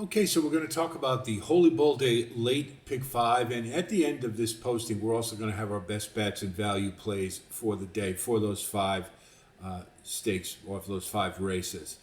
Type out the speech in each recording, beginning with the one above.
Okay, so we're going to talk about the Holy Bull Day late pick five, and at the end of this posting, we're also going to have our best bets and value plays for the day for those five stakes or for those five races.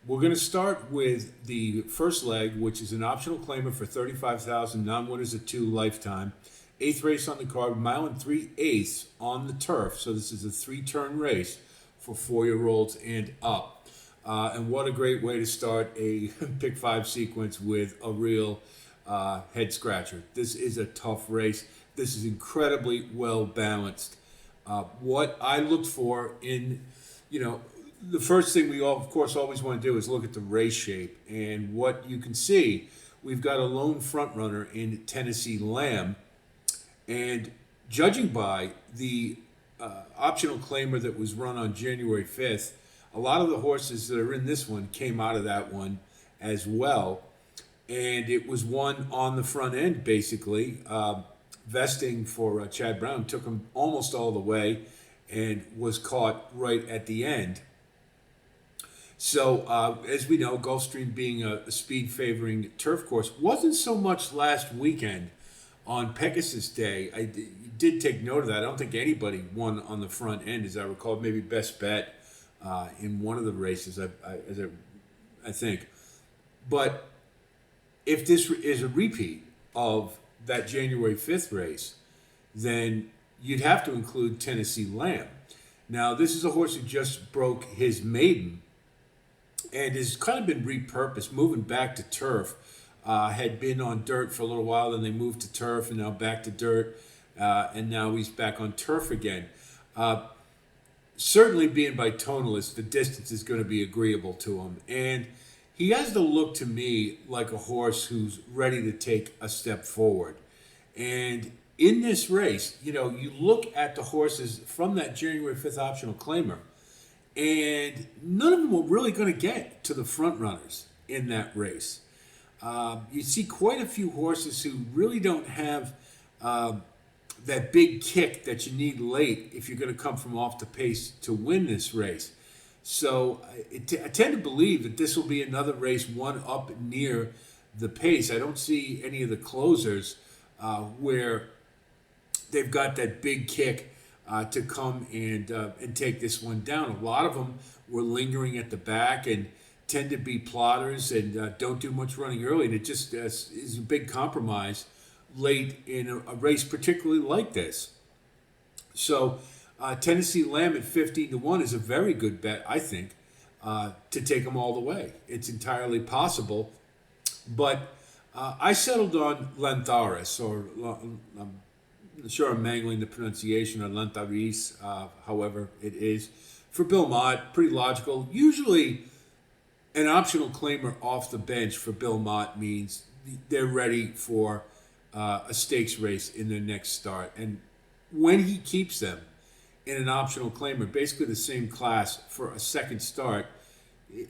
We're going to start with the first leg, which is an optional claimer for 35,000 non-winners at two lifetime. Eighth race on the card, mile and 3/8 on the turf. So this is a three-turn race for 4-year-olds and up. And what a great way to start a pick five sequence with a real head scratcher. This is a tough race. This is incredibly well balanced. What I looked for in, the first thing we all, of course, always want to do is look at the race shape. And what you can see, we've got a lone front runner in Tennessee Lamb. And judging by the optional claimer that was run on January 5th, a lot of the horses that are in this one came out of that one as well. And it was one on the front end, basically. Vesting for Chad Brown took him almost all the way and was caught right at the end. So, as we know, Gulfstream being a speed favoring turf course, wasn't so much last weekend on Pegasus Day. I did take note of that. I don't think anybody won on the front end, as I recall. Maybe Best Bet in one of the races, I think. But if this is a repeat of that January 5th race, then you'd have to include Tennessee Lamb. Now, this is a horse who just broke his maiden and has kind of been repurposed, moving back to turf. Had been on dirt for a little while, then they moved to turf, and now back to dirt, and now he's back on turf again. Certainly being by tonalist, the distance is going to be agreeable to him. And he has to look to me like a horse who's ready to take a step forward. And in this race, you look at the horses from that January 5th optional claimer, and none of them were really going to get to the front runners in that race. You see quite a few horses who really don't have that big kick that you need late if you're going to come from off the pace to win this race. So I tend to believe that this will be another race one up near the pace. I don't see any of the closers where they've got that big kick to come and take this one down. A lot of them were lingering at the back and tend to be plotters and don't do much running early. And it just is a big compromise late in a race, particularly like this. So Tennessee Lamb at 15-1 is a very good bet, I think, to take them all the way. It's entirely possible. But I settled on Lantharis, or I'm sure I'm mangling the pronunciation, or Lantharis, however it is. For Bill Mott, pretty logical. Usually an optional claimer off the bench for Bill Mott means they're ready for a stakes race in their next start. And when he keeps them in an optional claimer, basically the same class for a second start,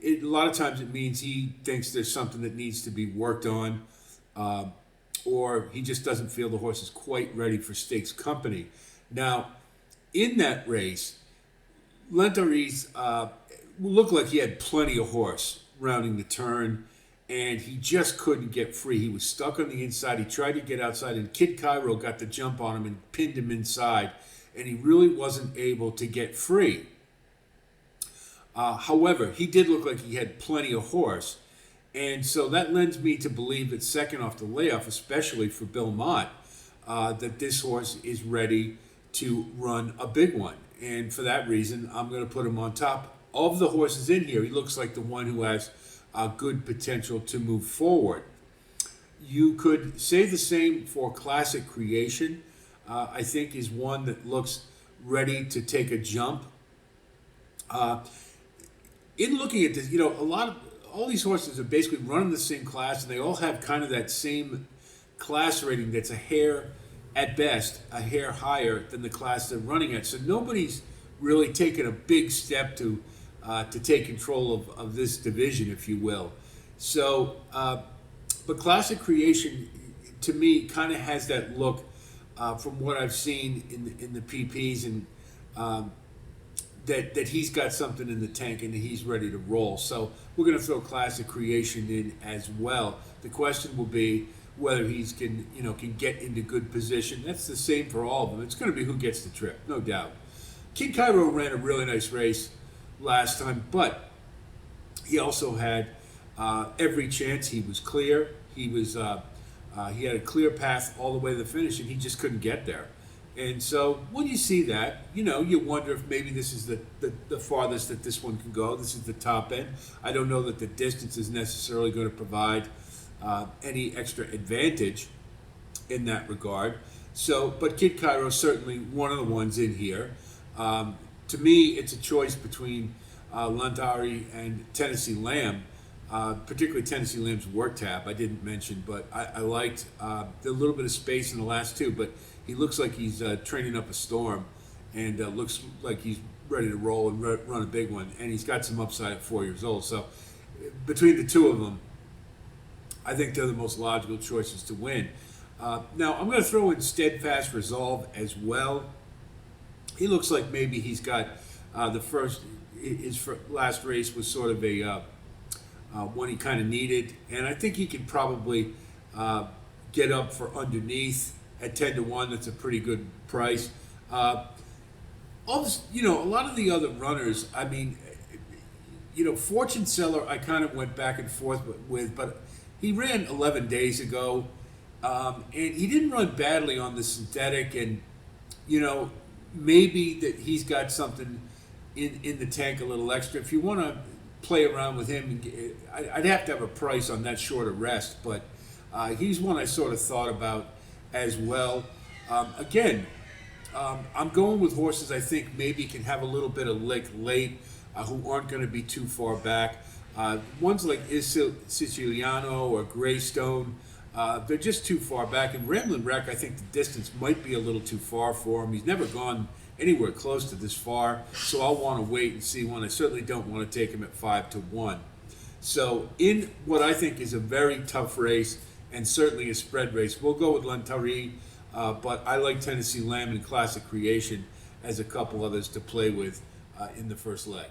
a lot of times it means he thinks there's something that needs to be worked on, or he just doesn't feel the horse is quite ready for stakes company. Now, in that race, Lentaris looked like he had plenty of horse rounding the turn, and he just couldn't get free. He was stuck on the inside. He tried to get outside, and Kid Cairo got the jump on him and pinned him inside, and he really wasn't able to get free. However, he did look like he had plenty of horse, and so that lends me to believe that second off the layoff, especially for Bill Mott, that this horse is ready to run a big one. And for that reason, I'm going to put him on top of the horses in here. He looks like the one who has good potential to move forward. You could say the same for Classic Creation. I think is one that looks ready to take a jump. In looking at this, all these horses are basically running the same class, and they all have kind of that same class rating that's a hair, at best, a hair higher than the class they're running at. So nobody's really taken a big step to take control of this division, if you will. So, but Classic Creation, to me, kind of has that look from what I've seen in the PPs, and that he's got something in the tank and that he's ready to roll. So we're going to throw Classic Creation in as well. The question will be whether he's can get into good position. That's the same for all of them. It's going to be who gets the trip, no doubt. Kid Cairo ran a really nice race last time, but he also had every chance. He was clear. He had a clear path all the way to the finish, and he just couldn't get there. And so when you see that, you wonder if maybe this is the farthest that this one can go. This is the top end. I don't know that the distance is necessarily going to provide any extra advantage in that regard. So, but Kid Cairo is certainly one of the ones in here. To me, it's a choice between Lantari and Tennessee Lamb, particularly Tennessee Lamb's work tab I didn't mention, but I liked the little bit of space in the last two, but he looks like he's training up a storm and looks like he's ready to roll and run a big one, and he's got some upside at 4 years old. So between the two of them, I think they're the most logical choices to win. Now, I'm going to throw in Steadfast Resolve as well. He looks like maybe he's got his last race was sort of a one he kind of needed, and I think he can probably get up for underneath at 10-1. That's a pretty good price. All this, a lot of the other runners, I mean, Fortune Seller, I kind of went back and forth with, but he ran 11 days ago, and he didn't run badly on the synthetic, and maybe that he's got something in the tank a little extra. If you want to play around with him, I'd have to have a price on that shorter rest, but he's one I sort of thought about as well. Again, I'm going with horses I think maybe can have a little bit of lick late, who aren't going to be too far back. Ones like Siciliano or Greystone, they're just too far back. And Ramblin' Wreck, I think the distance might be a little too far for him. He's never gone anywhere close to this far, so I'll want to wait and see one. I certainly don't want to take him at 5-1. So in what I think is a very tough race and certainly a spread race, we'll go with Lantari, but I like Tennessee Lamb and Classic Creation as a couple others to play with in the first leg.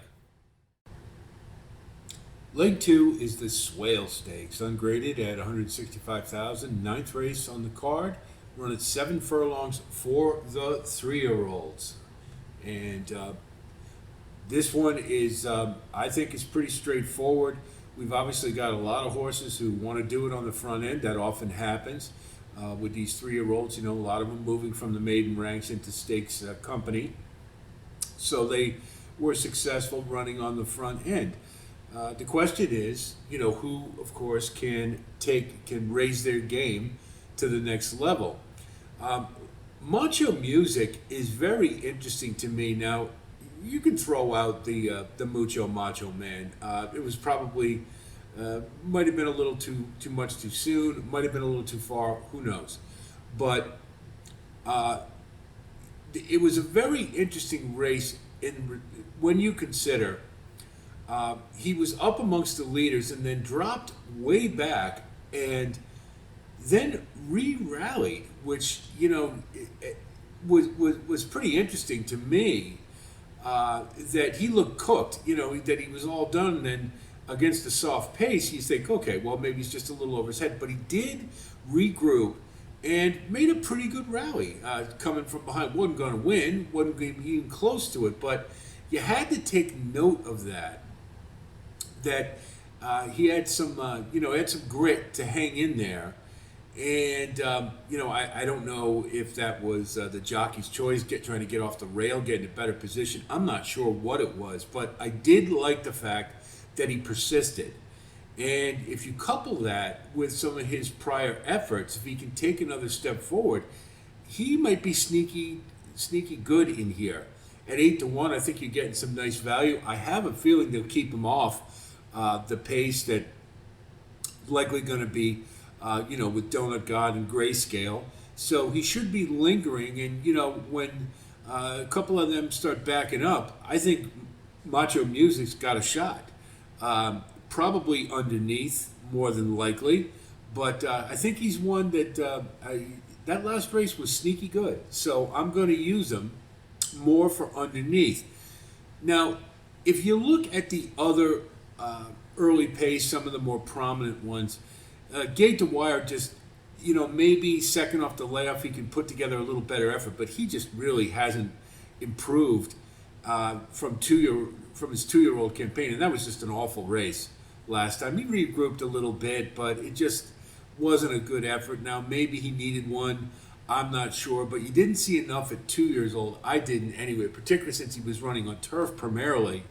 Leg 2 is the Swale Stakes, ungraded at $165,000. Ninth race on the card. Run at 7 furlongs for the 3-year-olds. And this one is, I think, is pretty straightforward. We've obviously got a lot of horses who want to do it on the front end. That often happens with these 3-year-olds. A lot of them moving from the maiden ranks into stakes company. So they were successful running on the front end. The question is, who, of course, can raise their game to the next level. Macho Music is very interesting to me. Now, you can throw out the Mucho Macho Man. It was probably might have been a little too much too soon. Might have been a little too far. Who knows? But it was a very interesting race when you consider. He was up amongst the leaders and then dropped way back and then re-rallied, which was pretty interesting to me. That he looked cooked, that he was all done, and then against the soft pace, you think, okay, well maybe he's just a little over his head, but he did regroup and made a pretty good rally coming from behind. Wasn't going to win, wasn't going to be even close to it, but you had to take note of that. That he had some, had some grit to hang in there. And, I don't know if that was the jockey's choice, trying to get off the rail, get in a better position. I'm not sure what it was, but I did like the fact that he persisted. And if you couple that with some of his prior efforts, if he can take another step forward, he might be sneaky good in here. At 8-1, I think you're getting some nice value. I have a feeling they'll keep him off the pace that likely going to be, with Donut God and Grayscale. So he should be lingering. And, when a couple of them start backing up, I think Macho Music's got a shot. Probably underneath, more than likely. But I think he's one that that last race was sneaky good. So I'm going to use him more for underneath. Now, if you look at the other early pace, some of the more prominent ones, Gate to Wire just, maybe second off the layoff, he can put together a little better effort, but he just really hasn't improved from his 2 year old campaign, and that was just an awful race last time. He regrouped a little bit, but it just wasn't a good effort. Now maybe he needed one. I'm not sure, but you didn't see enough at 2 years old. I didn't anyway, particularly since he was running on turf primarily,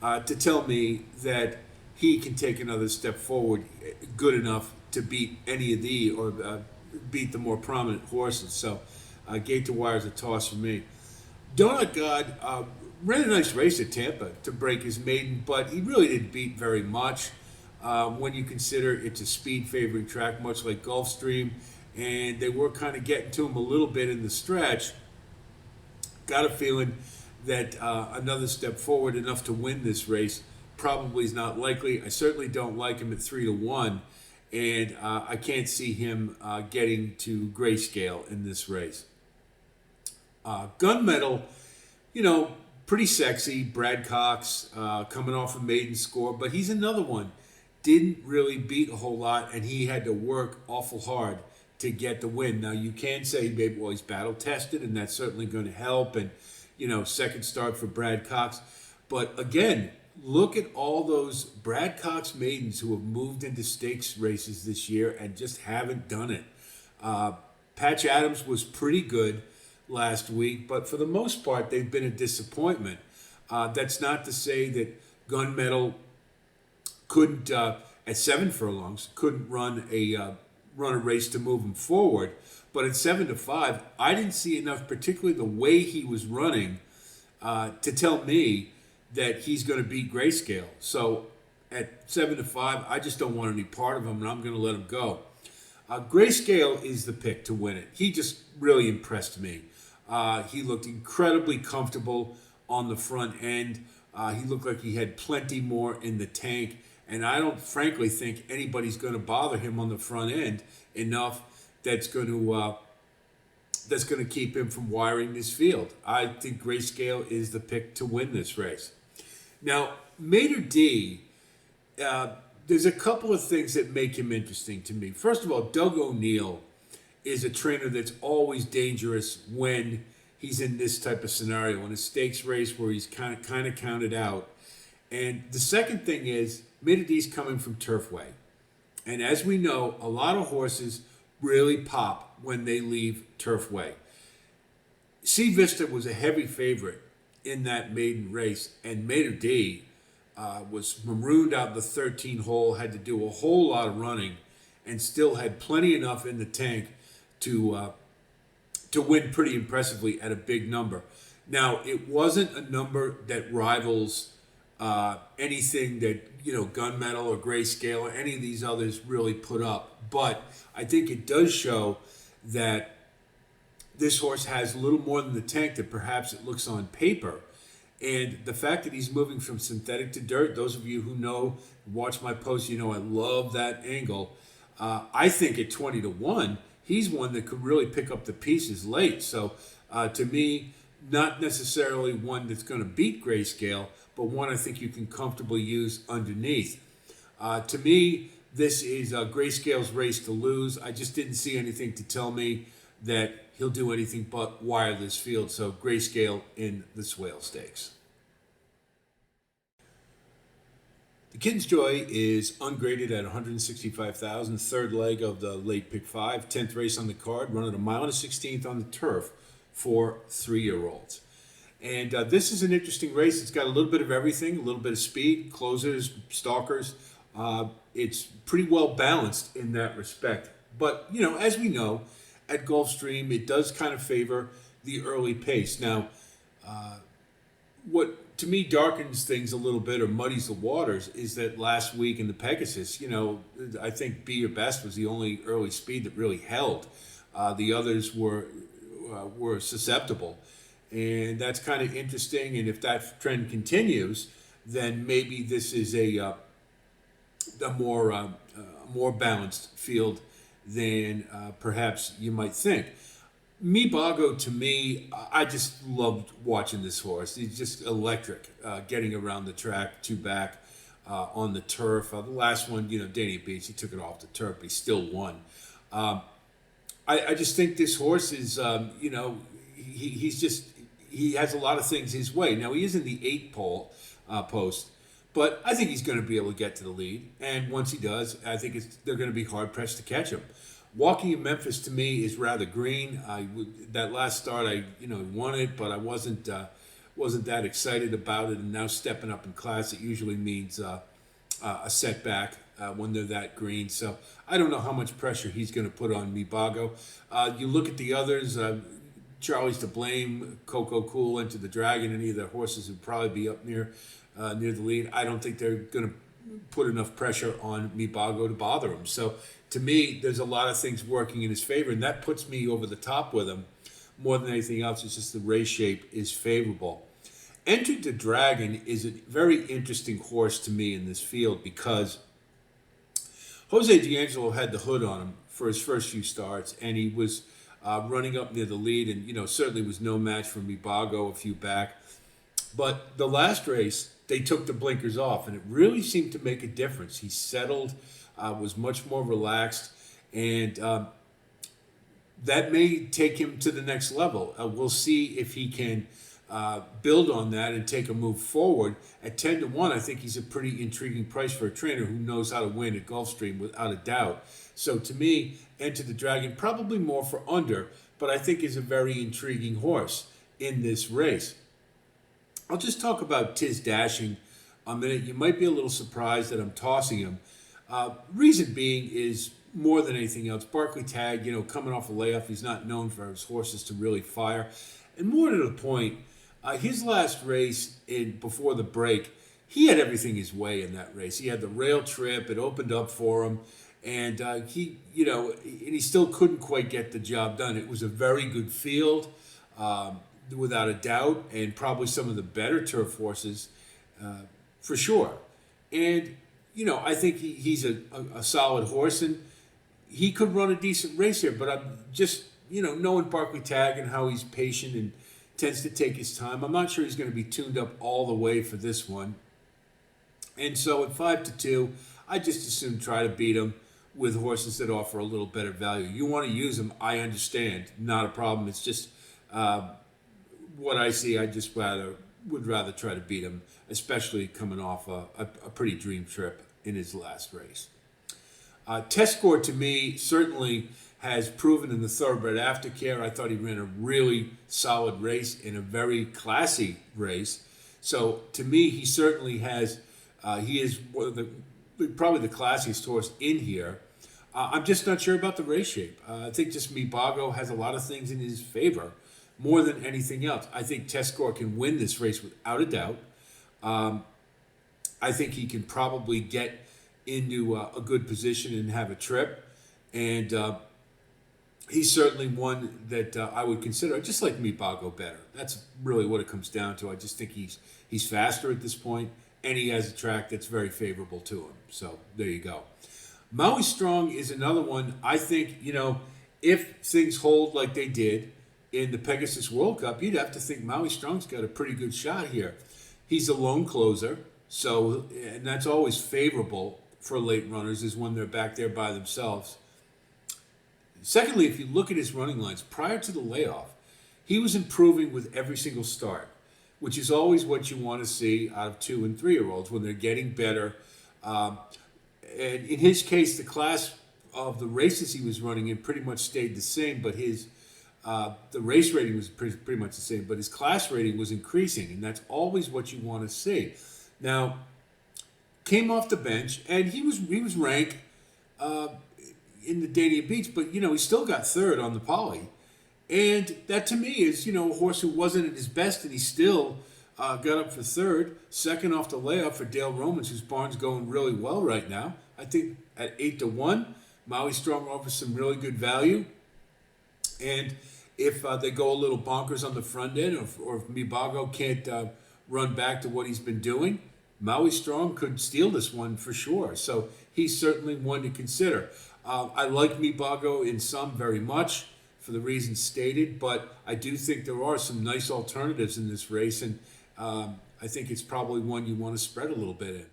to tell me that he can take another step forward, good enough to beat any of beat the more prominent horses. So, Gate to Wire is a toss for me. Donut God ran a nice race at Tampa to break his maiden, but he really didn't beat very much when you consider it's a speed favoring track, much like Gulfstream, and they were kind of getting to him a little bit in the stretch. Got a feeling that another step forward enough to win this race probably is not likely. I certainly don't like him at 3-1, and I can't see him getting to grayscale in this race. Gunmetal, pretty sexy. Brad Cox coming off a maiden score, but he's another one. Didn't really beat a whole lot, and he had to work awful hard to get the win. Now, you can say maybe, well, he's battle tested, and that's certainly going to help, and, second start for Brad Cox. But again, look at all those Brad Cox maidens who have moved into stakes races this year and just haven't done it. Patch Adams was pretty good last week, but for the most part, they've been a disappointment. That's not to say that Gunmetal couldn't, at 7 furlongs, couldn't run a race to move him forward. But at 7-5, I didn't see enough, particularly the way he was running, to tell me that he's going to beat grayscale. So at 7-5, I just don't want any part of him, and I'm going to let him go. Grayscale is the pick to win it. He just really impressed me. He looked incredibly comfortable on the front end. He looked like he had plenty more in the tank, and I don't frankly think anybody's going to bother him on the front end enough that's going to keep him from wiring this field. I think Grayscale is the pick to win this race. Now, Mater D, there's a couple of things that make him interesting to me. First of all, Doug O'Neill is a trainer that's always dangerous when he's in this type of scenario, in a stakes race where he's kind of counted out. And the second thing is, Mater D's coming from Turfway. And as we know, a lot of horses really pop when they leave Turfway. Sea Vista was a heavy favorite in that maiden race, and Mater D was marooned out in the 13 hole, had to do a whole lot of running, and still had plenty enough in the tank to win pretty impressively at a big number. Now, it wasn't a number that rivals anything that Gunmetal or Grayscale or any of these others really put up, but I think it does show that this horse has a little more than the tank that perhaps it looks on paper. And the fact that he's moving from synthetic to dirt, those of you who watch my posts, I love that angle. I think at 20-1, he's one that could really pick up the pieces late. So to me, not necessarily one that's going to beat Grayscale, but one I think you can comfortably use underneath. To me, this is Grayscale's race to lose. I just didn't see anything to tell me that he'll do anything but wire this field. So Grayscale in the Swale Stakes. The Kittens Joy is ungraded at 165,000, third leg of the late pick 5, 10th race on the card, running 1 mile and 1/16 on the turf for 3-year-olds. And this is an interesting race. It's got a little bit of everything, a little bit of speed, closers, stalkers. It's pretty well balanced in that respect. But, as we know, at Gulfstream, it does kind of favor the early pace. Now, what to me darkens things a little bit or muddies the waters is that last week in the Pegasus, I think Be Your Best was the only early speed that really held. The others were susceptible. And that's kind of interesting. And if that trend continues, then maybe this is a more balanced field than perhaps you might think. Mibago, to me, I just loved watching this horse. He's just electric, getting around the track, two back on the turf. The last one, Dania Beach, he took it off the turf, but he still won. Um, I just think this horse is, he's just, he has a lot of things his way. Now, he is in the post, but I think he's going to be able to get to the lead. And once he does, I think they're going to be hard pressed to catch him. Walking in Memphis to me is rather green. That last start, won it, but I wasn't that excited about it. And now stepping up in class, it usually means a setback when they're that green. So I don't know how much pressure he's going to put on Mibago. You look at the others. Charlie's to blame. Coco Cool into the Dragon. Any of the horses would probably be up near the lead. I don't think they're going to put enough pressure on Mibago to bother him. So to me, there's a lot of things working in his favor, and that puts me over the top with him more than anything else. It's just the race shape is favorable. Entered the Dragon is a very interesting horse to me in this field because Jose D'Angelo had the hood on him for his first few starts, and he was running up near the lead, and certainly was no match for Mibago a few back. But the last race, they took the blinkers off, and it really seemed to make a difference. He settled, was much more relaxed, and that may take him to the next level. We'll see if he can build on that and take a move forward. At 10-1, I think he's a pretty intriguing price for a trainer who knows how to win at Gulfstream without a doubt. So to me, Enter the Dragon, probably more for under, but I think is a very intriguing horse in this race. I'll just talk about Tiz Dashing a minute. You might be a little surprised that I'm tossing him. Reason being is more than anything else, Barclay Tagg, coming off a layoff, he's not known for his horses to really fire. And more to the point, his last race before the break, he had everything his way in that race. He had the rail trip, it opened up for him, and he still couldn't quite get the job done. It was a very good field, without a doubt, and probably some of the better turf horses, for sure. And I think he's a solid horse, and he could run a decent race here. But I'm just knowing Barclay Tagg and how he's patient and tends to take his time, I'm not sure he's going to be tuned up all the way for this one. And so at 5-2, I just assume try to beat him with horses that offer a little better value. You want to use them, I understand, not a problem. It's just what I see. I just would rather try to beat him, especially coming off a pretty dream trip in his last race. Test score to me certainly has proven in the Thoroughbred Aftercare. I thought he ran a really solid race in a very classy race. So to me, he certainly has. He is one of probably the classiest horse in here. I'm just not sure about the race shape. I think just Mibago has a lot of things in his favor more than anything else. I think Test score can win this race without a doubt. I think he can probably get into a good position and have a trip. And he's certainly one that I would consider. I just like Mibago better. That's really what it comes down to. I just think he's faster at this point, and he has a track that's very favorable to him. So there you go. Maui Strong is another one. I think, if things hold like they did in the Pegasus World Cup, you'd have to think Maui Strong's got a pretty good shot here. He's a lone closer, and that's always favorable for late runners, is when they're back there by themselves. Secondly, if you look at his running lines, prior to the layoff, he was improving with every single start, which is always what you want to see out of 2- and 3-year-olds when they're getting better. And in his case, the class of the races he was running in pretty much stayed the same, but the race rating was pretty much the same, but his class rating was increasing, and that's always what you want to see. Now, came off the bench, and he was ranked in the Dania Beach, but he still got third on the Poly, and that to me is a horse who wasn't at his best, and he still got up for third, second off the layoff for Dale Romans, whose barn's going really well right now. I think at 8-1, Maui Strong offers some really good value, and if they go a little bonkers on the front end, or if Mibago can't run back to what he's been doing, Maui Strong could steal this one for sure. So he's certainly one to consider. I like Mibago in some very much. for the reasons stated, but I do think there are some nice alternatives in this race, and I think it's probably one you want to spread a little bit in.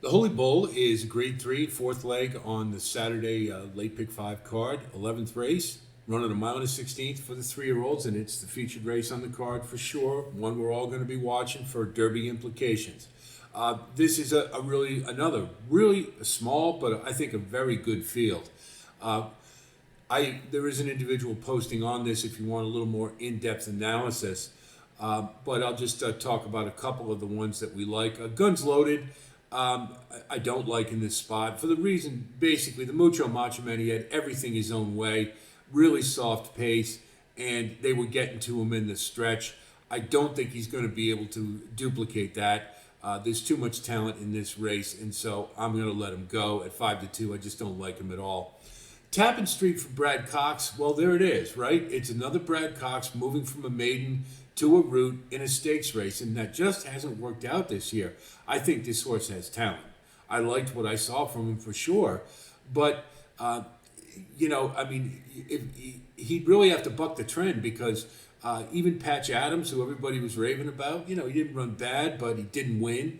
The Holy Bull is grade 3, fourth leg on the Saturday late pick 5 card, 11th race, running a mile and a 16th for the 3-year-olds, and it's the featured race on the card for sure, one we're all going to be watching for Derby implications. This is another really small, but I think a very good field. There is an individual posting on this if you want a little more in-depth analysis, but I'll just talk about a couple of the ones that we like. Guns Loaded, I don't like in this spot for the reason, basically, the Mucho Macho Man, he had everything his own way, really soft pace, and they were getting to him in the stretch. I don't think he's going to be able to duplicate that. There's too much talent in this race, and so I'm going to let him go at 5-2. I just don't like him at all. Tappan Street for Brad Cox, well, there it is, right? It's another Brad Cox moving from a maiden to a route in a stakes race, and that just hasn't worked out this year. I think this horse has talent. I liked what I saw from him for sure, but he'd really have to buck the trend because even Patch Adams, who everybody was raving about, he didn't run bad, but he didn't win.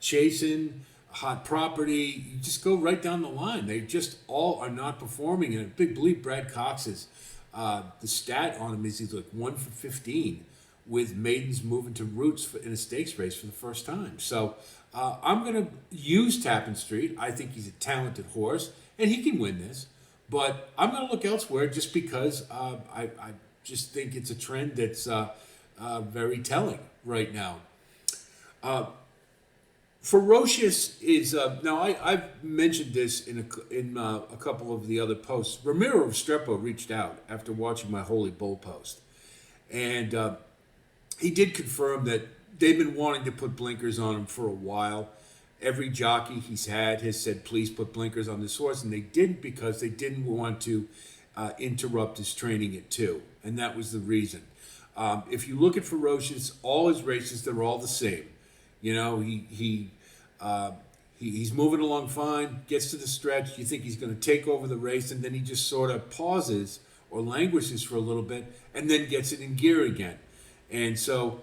Chasing, Hot Property, you just go right down the line. They just all are not performing, and a big belief Brad Cox's. The stat on him is he's like 1 for 15 with maidens moving to routes in a stakes race for the first time. So I'm going to use Tappan Street. I think he's a talented horse, and he can win this. But I'm going to look elsewhere just because I just think it's a trend that's very telling right now. Ferocious is now. I've mentioned this in a couple of the other posts. Ramiro Restrepo reached out after watching my Holy Bull post, and he did confirm that they've been wanting to put blinkers on him for a while. Every jockey he's had has said, "Please put blinkers on this horse," and they didn't because they didn't want to interrupt his training at 2, and that was the reason. If you look at Ferocious, all his races, they're all the same. He's moving along fine, gets to the stretch, you think he's going to take over the race, and then he just sort of pauses or languishes for a little bit and then gets it in gear again. And so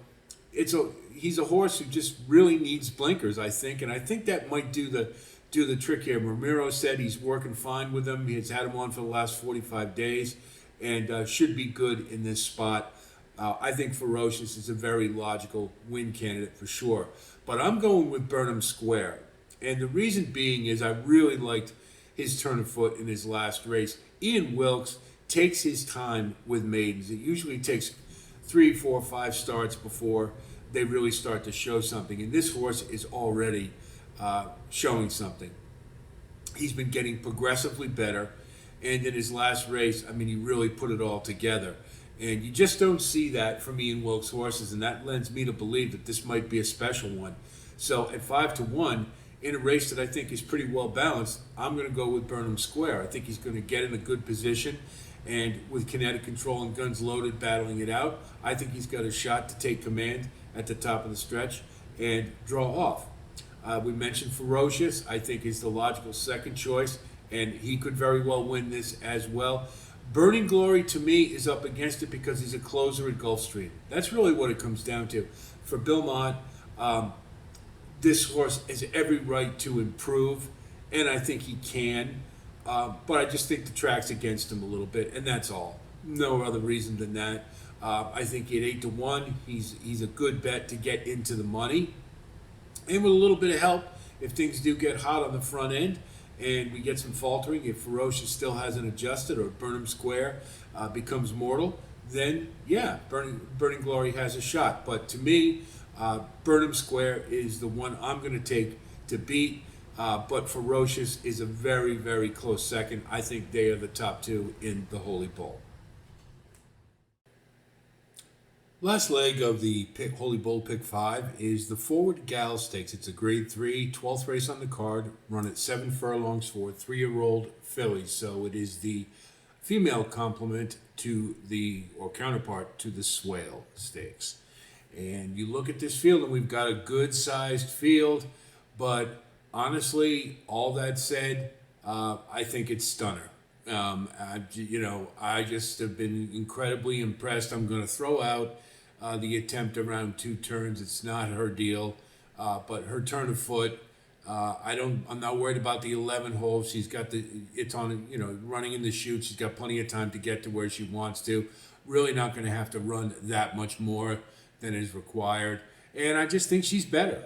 he's a horse who just really needs blinkers, I think, and I think that might do the trick here. Ramiro said he's working fine with him. He's had him on for the last 45 days and should be good in this spot. I think Ferocious is a very logical win candidate for sure. But I'm going with Burnham Square. And the reason being is I really liked his turn of foot in his last race. Ian Wilkes takes his time with maidens. It usually takes 3, 4, 5 starts before they really start to show something. And this horse is already showing something. He's been getting progressively better. And in his last race, he really put it all together. And you just don't see that from Ian Wilkes' horses, and that lends me to believe that this might be a special one. So at 5-1, in a race that I think is pretty well balanced, I'm going to go with Burnham Square. I think he's going to get in a good position, and with Kinetic Control and Guns Loaded battling it out, I think he's got a shot to take command at the top of the stretch and draw off. We mentioned Ferocious, I think is the logical second choice, and he could very well win this as well. Burning Glory, to me, is up against it because he's a closer at Gulfstream. That's really what it comes down to. For Bill Mott, this horse has every right to improve, and I think he can. But I just think the track's against him a little bit, and that's all. No other reason than that. I think at 8-1, he's a good bet to get into the money. And with a little bit of help, if things do get hot on the front end, and we get some faltering, if Ferocious still hasn't adjusted or Burnham Square becomes mortal, then yeah, Burning Glory has a shot. But to me, Burnham Square is the one I'm going to take to beat. But Ferocious is a very, very close second. I think they are the top 2 in the Holy Bull. Last leg of the Holy Bull Pick 5 is the Forward Gal Stakes. It's a grade 3, 12th race on the card, run at 7 furlongs for 3-year-old fillies. So it is the female complement to or counterpart to the Swale Stakes. And you look at this field, and we've got a good-sized field, but honestly, all that said, I think it's Stunner. I just have been incredibly impressed. I'm going to throw out the attempt around 2 turns. It's not her deal, but her turn of foot. I'm not worried about the 11 hole. She's got it's on, running in the chute. She's got plenty of time to get to where she wants to. Really not going to have to run that much more than is required. And I just think she's better,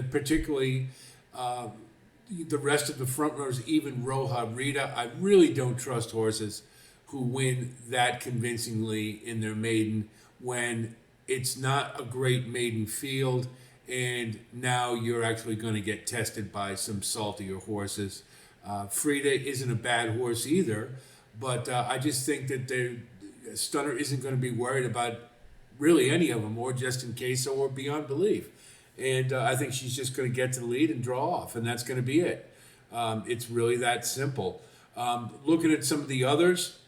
particularly the rest of the front runners, even Roja Rita. I really don't trust horses who win that convincingly in their maiden when it's not a great maiden field, and now you're actually going to get tested by some saltier horses. Frida isn't a bad horse either, but I just think that Stunner isn't going to be worried about really any of them, or just in case, or beyond belief. And I think she's just going to get to the lead and draw off, and that's going to be it. It's really that simple. Looking at some of the others,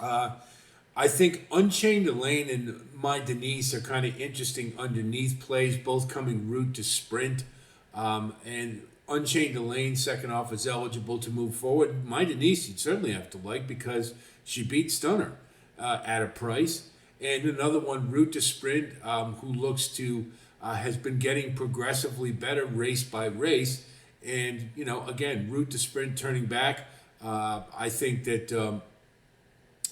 I think Unchained Elaine and My Denise are kind of interesting underneath plays, both coming route to sprint. And Unchained Elaine, second off, is eligible to move forward. My Denise, you'd certainly have to like because she beat Stunner at a price. And another one, Route to Sprint, who looks to has been getting progressively better race by race. And, again, Route to Sprint turning back. I think that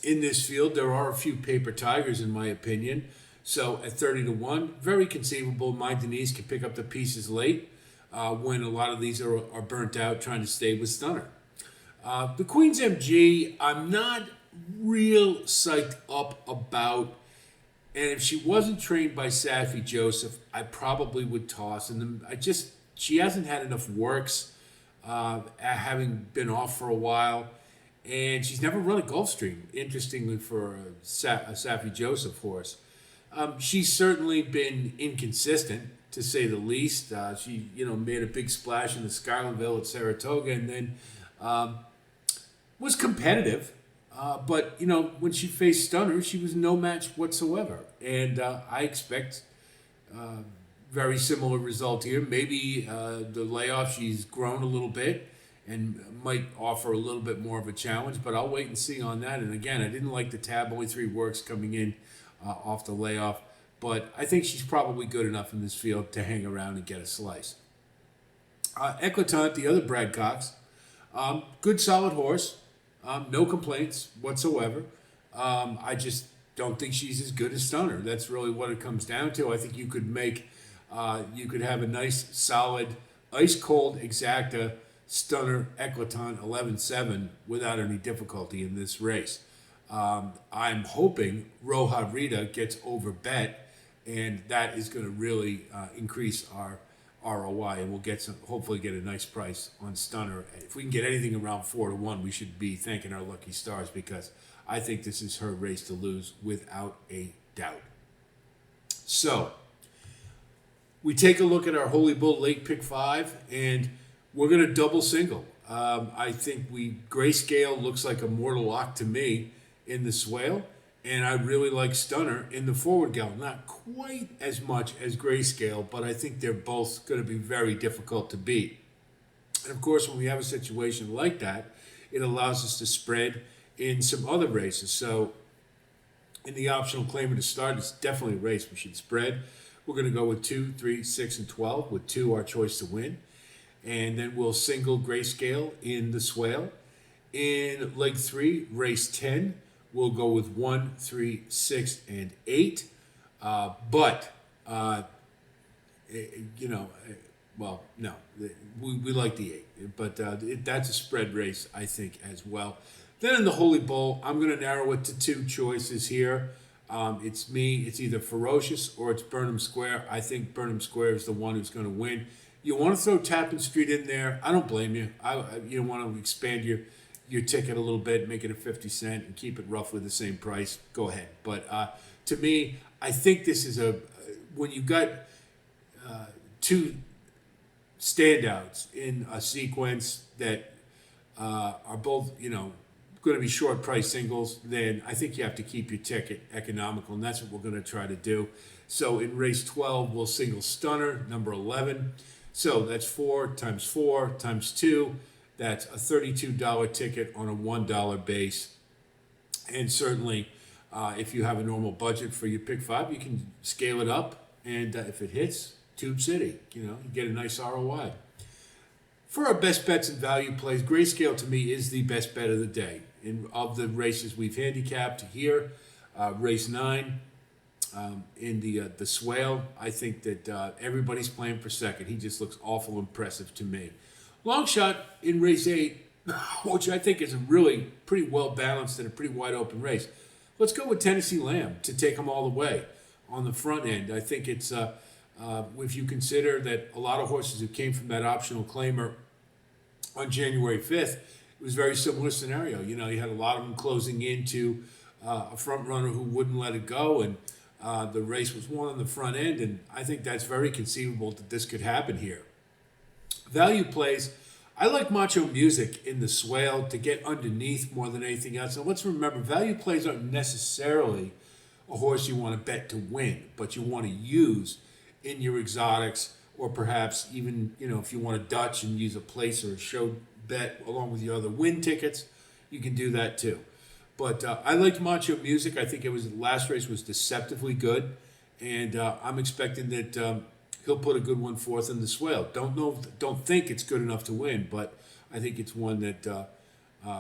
in this field, there are a few paper tigers, in my opinion. So at 30-1, very conceivable. My Denise can pick up the pieces late when a lot of these are burnt out trying to stay with Stunner. The Queen's MG, I'm not real psyched up about. And if she wasn't trained by Safi Joseph, I probably would toss. And she hasn't had enough works, having been off for a while. And she's never run a Gulfstream, interestingly, for a Safi Joseph horse. She's certainly been inconsistent, to say the least. She, made a big splash in the Skylandville at Saratoga, and then was competitive. But, when she faced Stunner, she was no match whatsoever. And I expect very similar result here. Maybe the layoff, she's grown a little bit and might offer a little bit more of a challenge, but I'll wait and see on that. And again, I didn't like the tab, only 3 works coming in off the layoff, but I think she's probably good enough in this field to hang around and get a slice. Equitante, the other Brad Cox, good solid horse, no complaints whatsoever. I just don't think she's as good as Stunner. That's really what it comes down to. I think you could have a nice, solid, ice-cold exacta Stunner Equitante 11-7 without any difficulty in this race. I'm hoping Roja Rita gets overbet, and that is going to really increase our ROI, and we'll hopefully get a nice price on Stunner. If we can get anything around 4-1, we should be thanking our lucky stars, because I think this is her race to lose without a doubt. So we take a look at our Holy Bull Late Pick 5, and we're going to double single. I think Grayscale looks like a mortal lock to me in the Swale, and I really like Stunner in the forward gal. Not quite as much as Grayscale, but I think they're both going to be very difficult to beat. And of course, when we have a situation like that, it allows us to spread in some other races. So in the optional claimer to start, it's definitely a race we should spread. We're going to go with 2, 3, 6, and 12, with 2 our choice to win. And then we'll single Grayscale in the Swale. In leg 3, race 10, we'll go with 1, 3, 6, and 8. No, we like the 8. But that's a spread race, I think, as well. Then in the Holy Bull, I'm going to narrow it to 2 choices here. It's either Ferocious or it's Burnham Square. I think Burnham Square is the one who's going to win. You want to throw Tappan Street in there, I don't blame you. You want to expand your ticket a little bit, make it a 50 cent, and keep it roughly the same price, go ahead. But to me, I think this is when you got 2 standouts in a sequence that are both, going to be short price singles, then I think you have to keep your ticket economical, and that's what we're going to try to do. So in race 12, we'll single Stunner, number 11. So that's 4 times 4 times 2 that's a $32 ticket on a $1 base. And certainly, if you have a normal budget for your pick five, you can scale it up. And if it hits, Tube City, you get a nice ROI. For our best bets and value plays, Grayscale to me is the best bet of the day. Of the races we've handicapped here, race 9 in the Swale, I think that everybody's playing for second. He just looks awful impressive to me. Long shot in race 8, which I think is a really pretty well balanced and a pretty wide open race. Let's go with Tennessee Lamb to take them all the way on the front end. I think it's, if you consider that a lot of horses who came from that optional claimer on January 5th, it was a very similar scenario. You had a lot of them closing into a front runner who wouldn't let it go, and the race was won on the front end, and I think that's very conceivable that this could happen here. Value plays, I like Macho Music in the Swale to get underneath more than anything else. And let's remember, value plays aren't necessarily a horse you want to bet to win, but you want to use in your exotics, or perhaps even, if you want a Dutch and use a place or a show bet along with your other win tickets, you can do that too. But I liked Macho Music. I think the last race was deceptively good, and I'm expecting that he'll put a good one forth in the Swale. Don't think it's good enough to win, but I think it's one that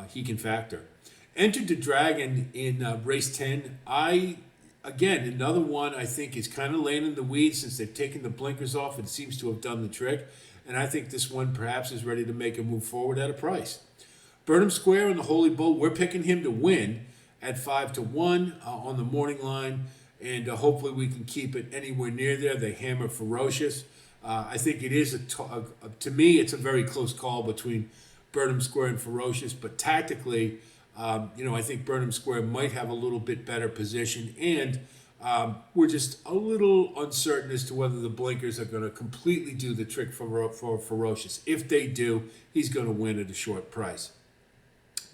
he can factor. Entered the Dragon in race 10. Again, another one I think is kind of laying in the weeds since they've taken the blinkers off. It seems to have done the trick. And I think this one perhaps is ready to make a move forward at a price. Burnham Square and the Holy Bull, we're picking him to win at 5-1 on the morning line. And hopefully we can keep it anywhere near there. They hammer Ferocious. I think it is, to me, it's a very close call between Burnham Square and Ferocious. But tactically, I think Burnham Square might have a little bit better position, and we're just a little uncertain as to whether the blinkers are going to completely do the trick for Ferocious. If they do, he's going to win at a short price.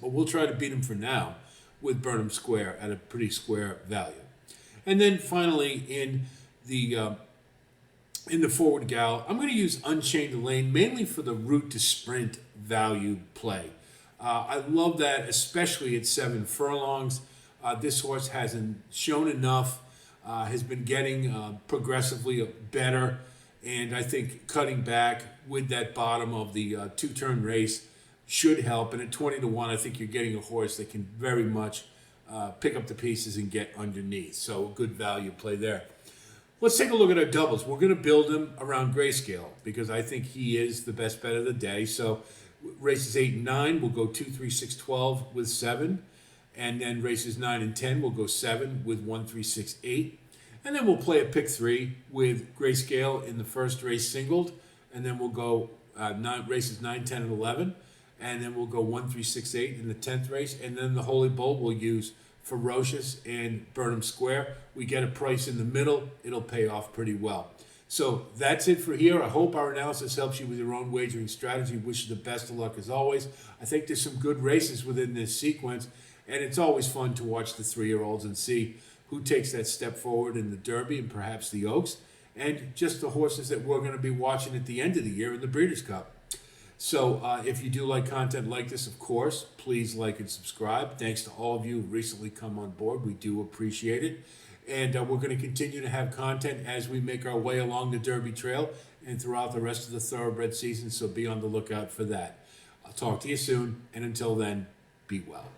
But we'll try to beat him for now with Burnham Square at a pretty square value. And then finally, in the forward gal, I'm going to use Unchained Lane mainly for the route to sprint value play. I love that, especially at 7 furlongs. This horse hasn't shown enough, has been getting progressively better, and I think cutting back with that bottom of the two-turn race should help. And at 20-1, I think you're getting a horse that can very much pick up the pieces and get underneath. So a good value play there. Let's take a look at our doubles. We're going to build him around Grayscale because I think he is the best bet of the day. So races 8 and 9, we'll go 2, 3, 6, 12 with 7. And then races 9 and 10, we'll go 7 with 1, 3, 6, 8. And then we'll play a pick 3 with Grayscale in the first race singled. And then we'll go races 9, 10, and 11. And then we'll go 1, 3, 6, 8 in the 10th race. And then the Holy Bull we'll use Ferocious and Burnham Square. We get a price in the middle. It'll pay off pretty well. So that's it for here. I hope our analysis helps you with your own wagering strategy. Wish you the best of luck as always. I think there's some good races within this sequence, and it's always fun to watch the 3-year-olds and see who takes that step forward in the Derby and perhaps the Oaks, and just the horses that we're going to be watching at the end of the year in the Breeders' Cup. So if you do like content like this, of course, please like and subscribe. Thanks to all of you who recently come on board. We do appreciate it. And we're going to continue to have content as we make our way along the Derby Trail and throughout the rest of the Thoroughbred season, so be on the lookout for that. I'll talk to you soon, and until then, be well.